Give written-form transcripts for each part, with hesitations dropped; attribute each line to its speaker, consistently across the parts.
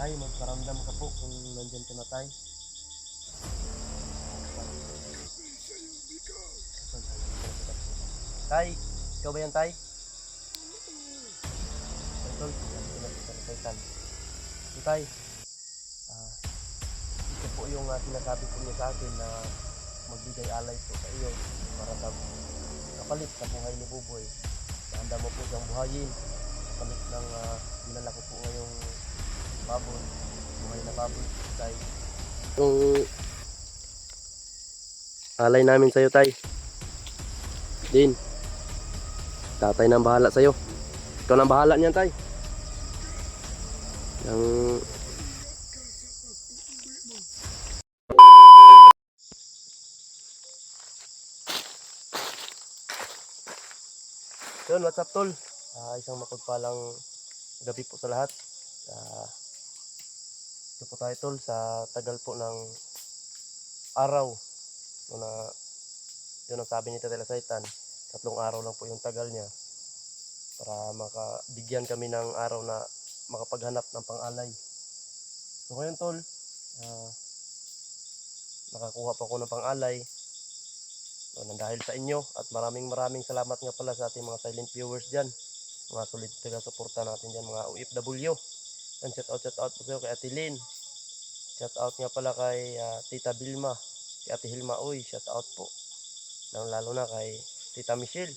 Speaker 1: Tay, magparamdam ka po kung nandyan ka na, tay. Tay, ikaw ba yan, tay? Ay, tol, yan ko na sa kaitan. So, tay, ah, ito po yung sinasabi po niya sa akin na magbigay alay po sa iyo para sa kapalit sa buhay ni Buboy. Handa mo po siyang buhayin. Kapalit ng dinala ko po ngayong baboy. Buhay na baboy, tay. Yung alay namin sa'yo, tay. Din, tatay nang bahala sa'yo. Ikaw nang bahala niyan, tay. Yung yun, what's up, tol? Isang mapagpalang gabi po sa lahat. Ito po tayo, tol, sa tagal po ng araw. Na, yun ang sabi ni Tatay Saitan, 3 araw lang po yung tagal niya para makabigyan kami ng araw na makapaghanap ng pang-alay. So ngayon, tol, nakakuha pa ako ng pang-alay. Dahil sa inyo at maraming salamat nga pala sa ating mga silent viewers dyan, mga solid taga-suporta natin dyan, mga OFW. And shout out po sa iyo kay Ate Lynn, shout out nga pala kay Tita Bilma, kay Ate Hilma Uy, shout out po lalo na kay Tita Michelle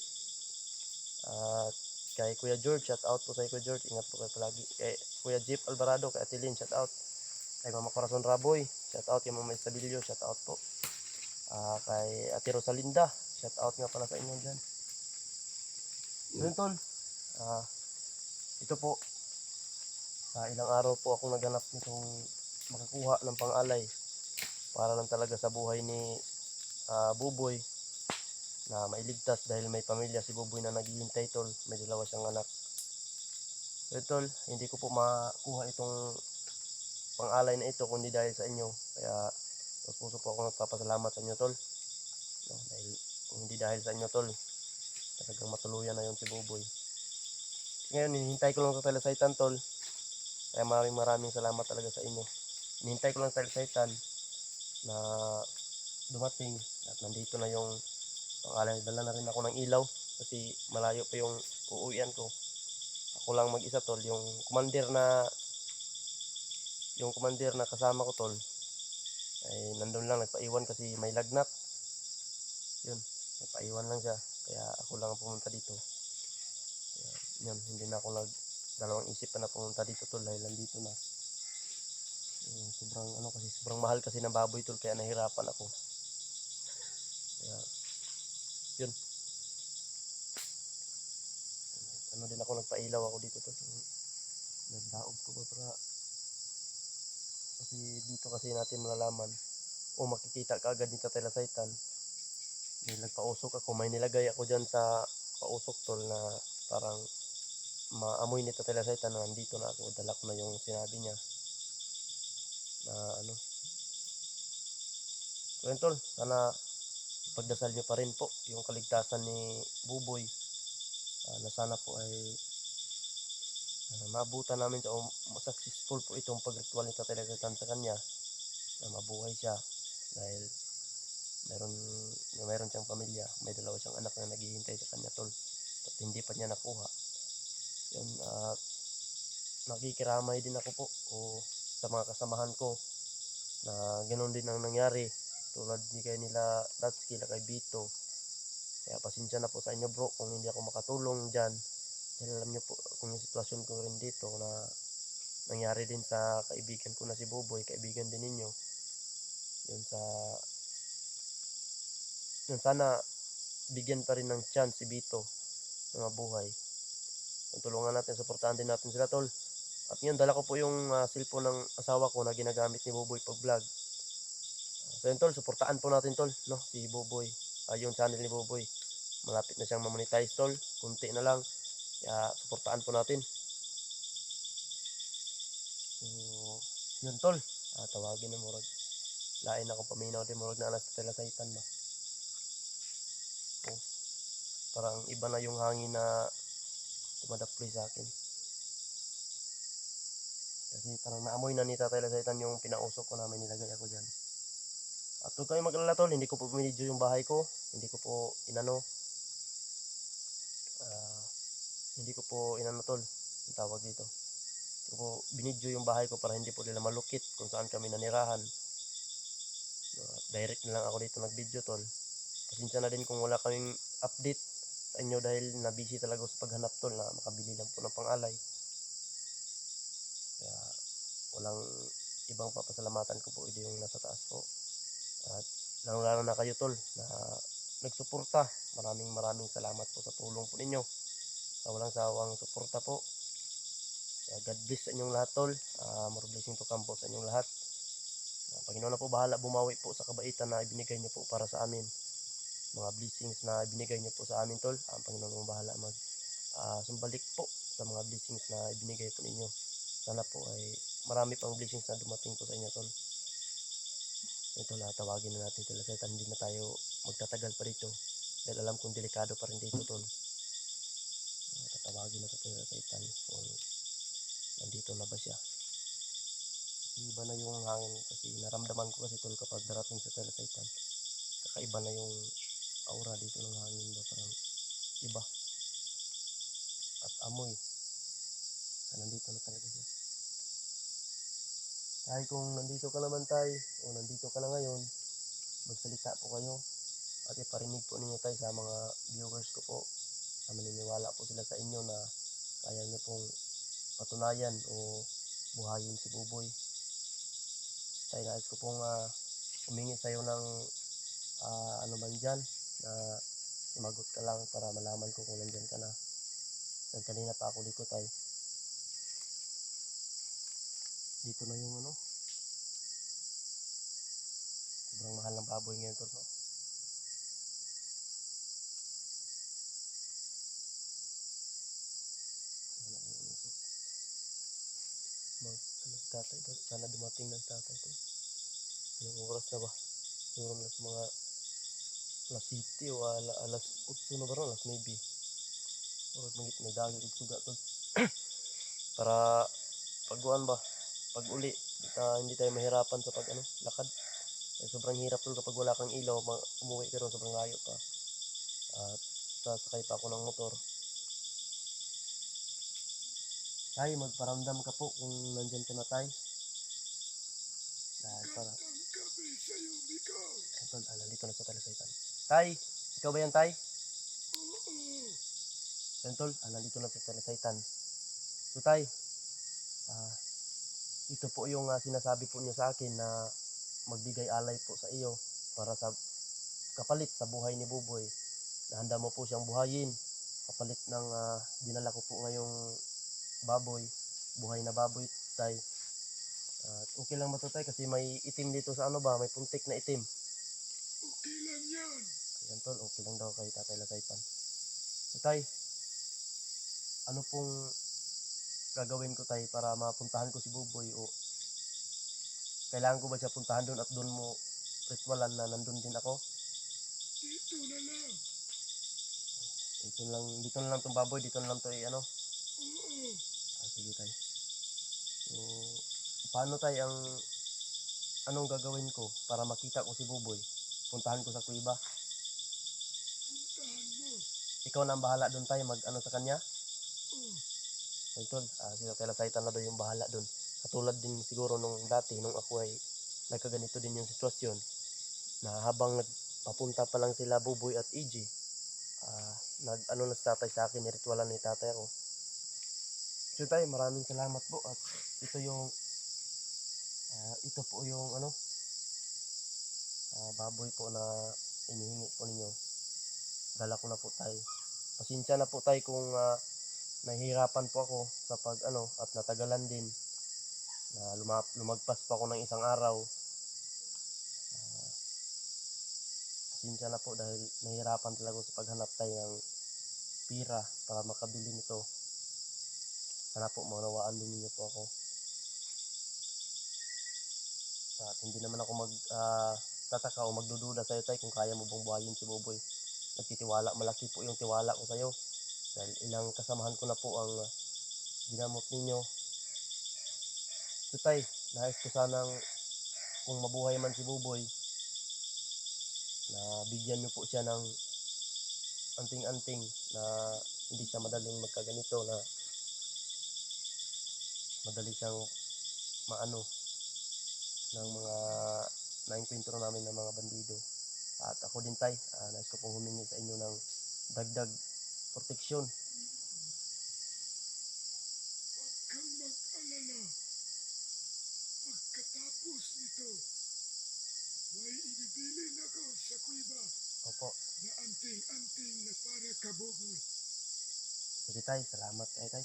Speaker 1: at kay Kuya George, shout out po sa Kuya George, ingat po kayo palagi. Kay Kuya Jeep Alvarado, kay Ate Lynn, shout out. Kay Mama Corazon Raboy, shout out. Kay Mama Estabilio, shout out po. Kay Ate Rosalinda, shout out nga pala sa inyo dyan. Yun, tol, ito po, ilang araw po akong naganap nitong makakuha ng pang-alay para lang talaga sa buhay ni Buboy na mailigtas dahil may pamilya si Buboy na naghihintay, tol. May 2 siyang anak. So, tol, hindi ko po makuha itong pang-alay na ito kundi dahil sa inyo. Kaya puso po ako nagpapasalamat sa inyo, tol. No, dahil kung hindi dahil sa inyo, tol, talagang matuluyan na yon si Buboy. Ngayon, hinihintay ko lang sa Saitan, tol. Kaya maraming salamat talaga sa inyo. Hinihintay ko lang sa Saitan na dumating at nandito na yung pang-alay. Dala na rin ako ng ilaw kasi malayo pa yung uuwian ko. Ako lang mag-isa, tol. Yung commander na kasama ko, tol, ay nandun lang, nagpaiwan kasi may lagnat. Yun, nagpaiwan lang siya. Kaya ako lang ang pumunta dito. Yun, hindi na ako dalawang isip pa na pumunta dito, tol, dahil nandito na. Sobrang mahal kasi ng baboy, tol, kaya nahirapan ako. Kaya, yun. Din ako, nagpailaw ako dito, tol. Nagdaog ko ba para kasi dito kasi natin malalaman o makikita ka agad ni Tatay Saitan. Nagpausok ako, may nilagay ako dyan sa pausok, tol, na parang maamoy ni Tatay Saitan na nandito na ako. Dala ko na yung sinabi niya na ano. So yun, tol, sana pagdasal niyo pa rin po yung kaligtasan ni Buboy, na sana po ay maabutan namin siya o successful po itong pagritual ni Tatay Saitan sa kanya, na mabuhay siya dahil meron siyang pamilya, may 2 siyang anak na naghihintay sa kanya, tol, at hindi pa niya nakuha yun. At nakikiramay din ako po sa mga kasamahan ko na ganoon din ang nangyari tulad ni kay nila Datsky, kay Bito. Kaya pasensya na po sa inyo, bro, kung hindi ako makatulong dyan dahil alam nyo po kung yung sitwasyon ko rin dito na nangyari din sa kaibigan ko na si Buboy, kaibigan din ninyo yun. Sana bigyan pa rin ng chance si Bito na mabuhay. Tulungan natin, suportahan din natin sila, tol. At yun, dala ko po yung cellphone ng asawa ko na ginagamit ni Buboy pag vlog. So yun, tol, suportahan po natin, tol, no, si Buboy, yung channel ni Buboy. Malapit na siyang mamonetize, tol, kunti na lang. Kaya suportahan po natin. So yun, tol, tawagin na murag lain akong paminaw din murag na alas Tatay Saitan ba. Parang iba na yung hangin na tumadaploy sa akin. Kasi parang naamoy na ni Tatay Lasaitan yung pinausok ko na may nilagay ako dyan. At huwag kayong mag-alala tol, hindi ko po binidyo yung bahay ko. Hindi ko po inano. ah, hindi ko po inano tol, yung tawag dito. Hindi ko po binidyo yung bahay ko para hindi po nila malukit kung saan kami nanirahan. Direct na lang ako dito nag-video tol. Pasensya na din kung wala kaming update sa inyo dahil na-busy talaga ako sa paghanap tol na makabili lang po ng pangalay. Kaya walang ibang papasalamatan ko po, ito yung nasa taas po. At lalo na kayo tol na nagsuporta. Maraming salamat po sa tulong po ninyo. Sa walang sawang suporta po. Kaya God bless sa inyong lahat tol. More blessing to come po sa inyong lahat. Panginoon na po bahala bumawi po sa kabaitan na ibinigay niyo po para sa amin. Mga blessings na ibinigay niyo po sa amin tol. Ang Panginoon po bahala mag sumbalik po sa mga blessings na ibinigay po ninyo. Sana po ay marami pang blessings na dumating po sa inyo tol. Ito na, tawagin na natin sila sa hindi na tayo magtatagal pa dito dahil alam kong delikado pa rin dito tol. Tatawagin na tayo sa itan kung nandito na ba siya. Iba na yung hangin kasi naramdaman ko kasi tol kapag darating sa Talasaitan, kakaiba na yung aura dito ng hangin ba, parang iba at amoy. Nandito na talaga siya. Tay, kung nandito ka naman tay o nandito ka na ngayon, magsalita po kayo at iparinig po ninyo tay sa mga viewers ko po na maniniwala po sila sa inyo na kaya nyo pong patunayan o buhayin si Buboy. Tay, nais ko pong humingi sa'yo ng ano man dyan na sumagot ka lang para malaman ko kung nandyan ka na. Kanina pa ako dito tay. Dito na yung ano, sobrang mahal ng baboy ngayon tol, no? Tatay ba? Sana dumating ng tatay to. Anong oras na ba? Siguro na sa mga alas 7 o alas 8 na ba ron? Alas 9. Oras may daging igsuga tol. Para pagguan ba? Pag uli, hindi tayo mahirapan sa pag lakad. Sobrang hirap tol kapag wala kang ilaw, umuwi ka ron, sobrang layo pa. At sasakay pa ako ng motor. Tay, magparamdam ka po kung nandyan ka na tay. Dahil para tol, nandito na sa Talasaitan. Tay, ikaw ba yan tay? Yan tol, nandito na sa Talasaitan. So tay, ito po yung sinasabi po niya sa akin na magbigay alay po sa iyo para sa kapalit sa buhay ni Buboy. Nahanda mo po siyang buhayin kapalit ng dinala ko po ngayong baboy, buhay na baboy tay. Okay lang ba to tay kasi may itim dito sa ano ba, may puntik na itim. Okay lang yan. Yan tol, okay lang daw kay Tatay Lasaitan. So tay, ano pong gagawin ko tay para mapuntahan ko si Buboy o kailangan ko ba siya puntahan doon at doon mo ritualan na nandun din ako? Dito na lang. Dito na lang tong baboy, dito na lang to ano? Oo. Sige tay. So, paano tay anong gagawin ko para makita ko si Buboy? Puntahan ko sa kuiba? Puntahan mo. Ikaw na ang bahala doon tay, mag-ano sa kanya? Ay tol, si Tatay Lasaitan na daw yung bahala doon. Katulad din siguro nung dati, nung ako ay nagkaganito din yung sitwasyon na habang nagpapunta pa lang sila Buboy at EG, nag-ano na si tatay sa akin, niritualan ni tatay ako. So tay, maraming salamat po at ito po yung baboy po na inihingi po ninyo. Dala ko na po tay. Pasensya na po tay kung nahihirapan po ako sa pag at natagalan din na lumagpas pa ako ng isang araw. Pasensya na po dahil nahihirapan talaga sa paghanap tayo ng pira para makabili nito. Sana po maunawaan din niyo po ako. At hindi naman ako tataka o magdududa sa'yo tay kung kaya mo bang buhayin si Buboy. Nagtitiwala, malaki po yung tiwala ko sa'yo. Dahil ilang kasamahan ko na po ang ginamot ninyo. So tay, nais ko sanang kung mabuhay man si Buboy, na bigyan niyo po siya ng anting-anting na hindi siya madaling magkaganito, na madali siyang maano ng mga naengkwentro namin ng mga bandido. At ako din tay, nais ko pong humingi sa inyo ng dagdag proteksyon.
Speaker 2: Huwag kang mag-alala. Pagkatapos nito, may ibibilin ako sa kuiba
Speaker 1: Opo,
Speaker 2: na anting-anting na para kaboboy.
Speaker 1: sige tay, salamat kay tay.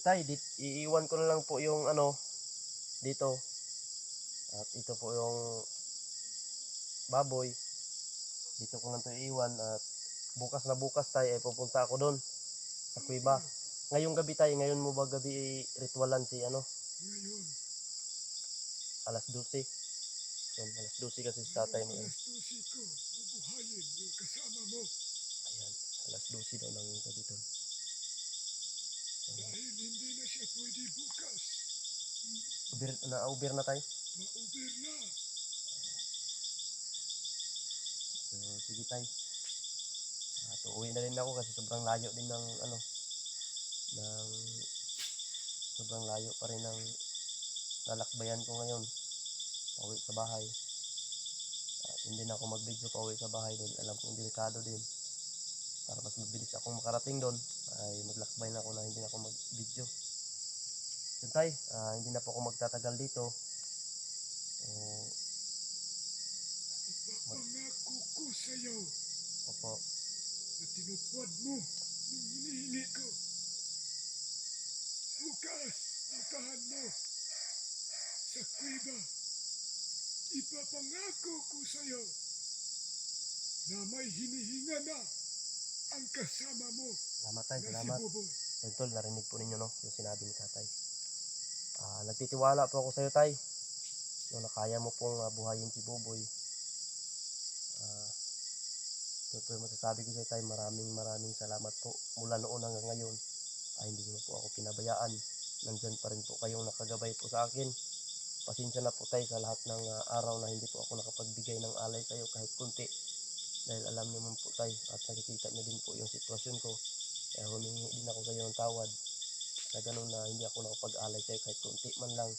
Speaker 1: Tay, iiwan ko na lang po yung ano dito. At ito po yung baboy. Dito ko lang ito iiwan at bukas tayo ay pupunta ako doon sa kuiba. Ngayong gabi tayo, ngayon mo ba gabi ritualan si ano?
Speaker 2: Ngayon,
Speaker 1: Alas 12. Yun, alas 12 kasi si tatay mo.
Speaker 2: alas 12 ko, bubuhayin yung kasama mo
Speaker 1: Ayan, alas 12 daw ng gabi doon.
Speaker 2: dahil hindi na siya pwede bukas.
Speaker 1: Uber na tayo.
Speaker 2: Mauber na.
Speaker 1: So, sige tayo. Uwi na rin ako kasi sobrang layo din ng ano, ng sobrang layo pa rin ng lalakbayan ko ngayon. Pauwi sa bahay. At hindi na ako mag-video pauwi sa bahay din. Alam kong delikado din. Para mas mabilis akong makarating doon, ay maglakbay na ako na hindi na ako mag-video. Yun tay, hindi na po ako magtatagal dito.
Speaker 2: Ipapangako ko sa'yo
Speaker 1: Opo,
Speaker 2: na tinupad mo yung hinihingi ko. Bukas, puntahan mo sa kuiba. Ipapangako ko sa'yo na may hinihinga na ang kasama mo
Speaker 1: salamat tay,
Speaker 2: na si
Speaker 1: salamat.
Speaker 2: Buboy.
Speaker 1: So, tol, narinig po ninyo no, yung sinabi ni tatay. Nagtitiwala po ako sa iyo tay. No, na kaya mo pong buhayin si Buboy. Ito po yung masasabi ko sa iyo tay, maraming salamat po. Mula noon hanggang ngayon, hindi niyo po ako pinabayaan. Nandyan pa rin po kayong nakagabay po sa akin. Pasensya na po tayo sa lahat ng araw na hindi po ako nakapagbigay ng alay sa iyo kahit kunti. Dahil alam niyo man po tayo at nakikita niyo din po yung sitwasyon ko. Kaya humingi din ako sa iyo ng tawad. Na ganun na hindi ako nakapag-alay sa iyo kahit kunti man lang.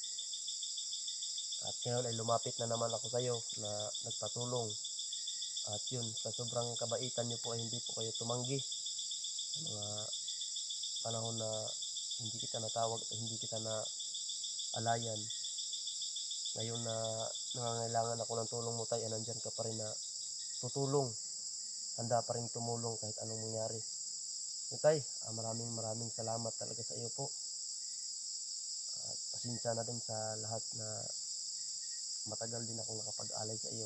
Speaker 1: At ngayon ay lumapit na naman ako sa iyo na nagpatulong. At yun, sa sobrang kabaitan niyo po ay hindi po kayo tumanggi. Sa mga panahon na hindi kita natawag at hindi kita na alayan. Ngayon na nangangailangan ako ng tulong mo tayo, nandyan ka pa rin na tutulong. Handa pa rin tumulong kahit anong mangyari. So, tay, maraming salamat talaga sa iyo po. At pasensya na din sa lahat na matagal din ako nakapag-alay sa iyo.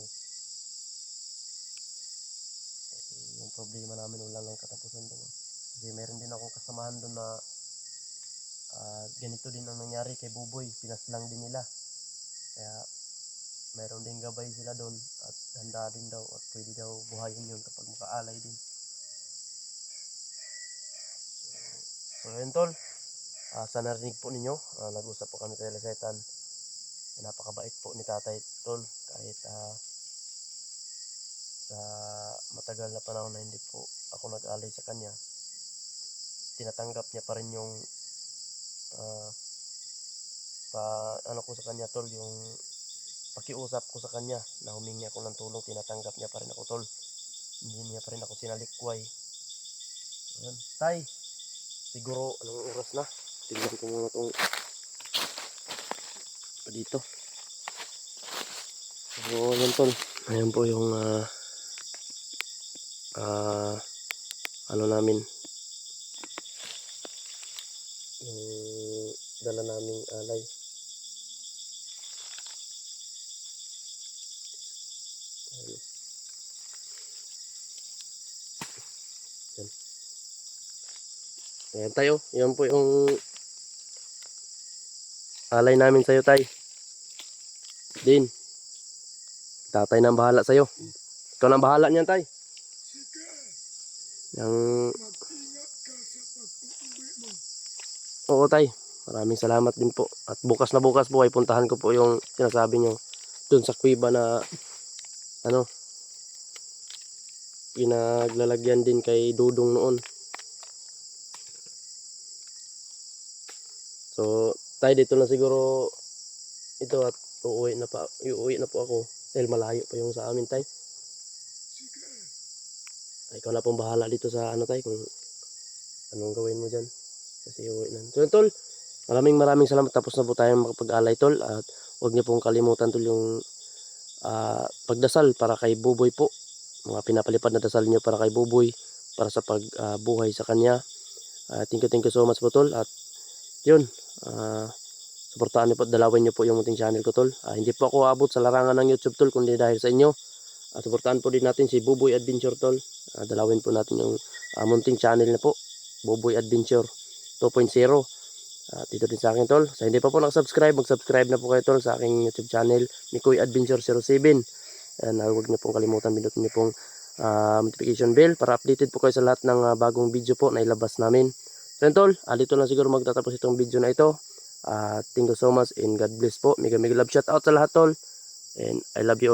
Speaker 1: Kasi yung problema namin wala lang katapusan doon. Kasi meron din akong kasamahan doon na ganito din ang nangyari kay Buboy. Pinaslang din nila. Kaya meron din gabay sila doon at handa din daw at pwede daw buhayin yun kapag makaalay din. So yun tol, sa narinig po ninyo, nag-usap po kami kay Lasetan. Napakabait po ni tatay tol, kahit sa matagal na panahon na hindi po ako nag-alay sa kanya, tinatanggap niya pa rin yung ano ko sa kanya tol, yung pakiusap ko sa kanya na humingi ako ng tulong, tinatanggap niya pa rin ako tol. Hindi niya pa rin ako sinalikway. Ayan. Tay, siguro anong oras na? Tignan ko muna itong dito. So ayan tol, ayan po yung ano namin, yung dala naming alay. Ayan tayo, yan po yung alay namin sa'yo tay. Din, tatay nang bahala sa'yo. Ikaw nang bahala niyan tay.
Speaker 2: Sige,
Speaker 1: Yung,
Speaker 2: mag-ingat ka sa pag-uuwi mo.
Speaker 1: oo tay, Maraming salamat din po. At bukas na bukas po ay puntahan ko po yung sinasabi nyo dun sa kuweba na ano, pinaglalagyan din kay Dudong noon. So, tayo dito na siguro ito at uuwi na po ako dahil malayo pa yung sa amin, tay.
Speaker 2: Sige.
Speaker 1: Ay, ikaw na pong bahala dito sa ano, tay, kung anong gawin mo dyan. Kasi uuwi na. So, tol, maraming salamat. Tapos na po tayong makapag-alay, tol. At huwag niyo pong kalimutan, tol, yung pagdasal para kay Buboy po. Mga pinapalipad na dasal niyo para kay Buboy, para sa pagbuhay sa kanya. Thank you so much po, tol. At yun, suportahan niyo po, dalawin niyo po yung munting channel ko, tol. Hindi po ako abot sa larangan ng YouTube, tol, kundi dahil sa inyo. Suportahan po din natin si Buboy Adventure, tol. Dalawin po natin yung munting channel na po, Buboy Adventure 2.0. Dito din sa akin, tol. Sa hindi pa po nakasubscribe, mag-subscribe na po kayo, tol, sa aking YouTube channel, Mikoy Adventure 07. Huwag niyo pong kalimutan, pinutin niyo pong notification bell para updated po kayo sa lahat ng bagong video po na ilabas namin. So yun, tol, dito na siguro magtatapos itong video na ito. Thank you so much and God bless po. Mega love shout out sa lahat, tol. And I love you all.